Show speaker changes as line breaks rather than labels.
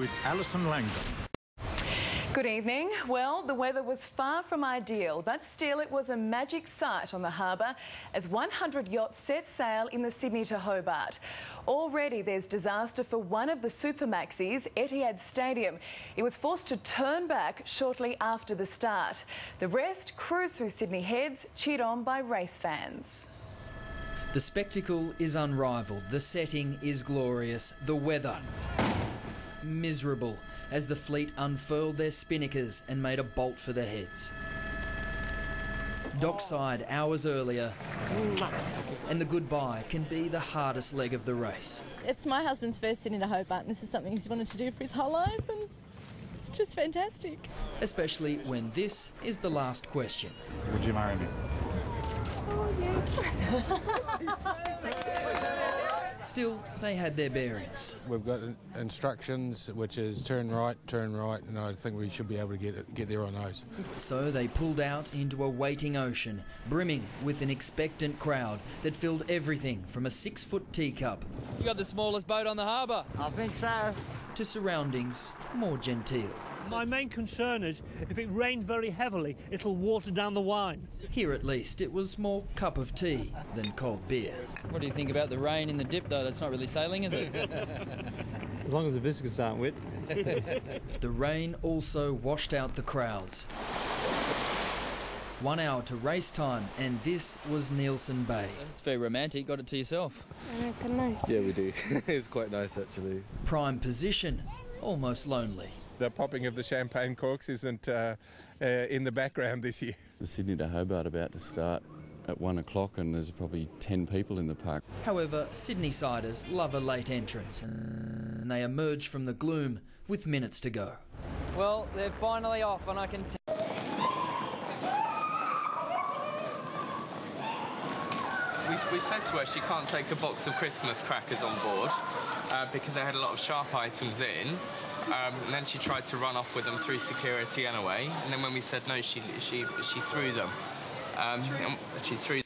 with Alison Langdon.
Good evening. Well, the weather was far from ideal, but still it was a magic sight on the harbour as 100 yachts set sail in the Sydney to Hobart. Already there's disaster for one of the Supermaxis, Etihad Stadium. It was forced to turn back shortly after the start. The rest cruised through Sydney Heads, cheered on by race fans.
The spectacle is unrivalled, the setting is glorious, the weather miserable as the fleet unfurled their spinnakers and made a bolt for the Heads. Dockside hours earlier, and the goodbye can be the hardest leg of the race.
It's my husband's first Sydney to Hobart, and this is something he's wanted to do for his whole life, and it's just fantastic.
Especially when this is the last question.
Would you marry me?
Oh, yes.
Still, they had their bearings.
We've got instructions, which is turn right, and I think we should be able to get there on those.
So they pulled out into a waiting ocean, brimming with an expectant crowd that filled everything from a 6-foot teacup.
You got the smallest boat on the harbour?
I think so.
To surroundings more genteel.
My main concern is if it rains very heavily, it'll water down the wine.
Here at least it was more cup of tea than cold beer.
What do you think about the rain in the dip though? That's not really sailing, is it?
As long as the biscuits aren't wet.
The rain also washed out the crowds. 1 hour to race time, and this was Nielsen Bay.
It's very romantic. Got it to yourself.
I know, it's kind of nice.
Yeah, we do. It's quite nice, actually.
Prime position, almost lonely.
The popping of the champagne corks isn't in the background this year.
The Sydney to Hobart about to start at 1 o'clock, and there's probably 10 people in the park.
However, Sydney-siders love a late entrance, and they emerge from the gloom with minutes to go.
Well, they're finally off, and I can tell.
We said to her she can't take a box of Christmas crackers on board because they had a lot of sharp items in. And then she tried to run off with them through security anyway. And then when we said no, she threw them. She threw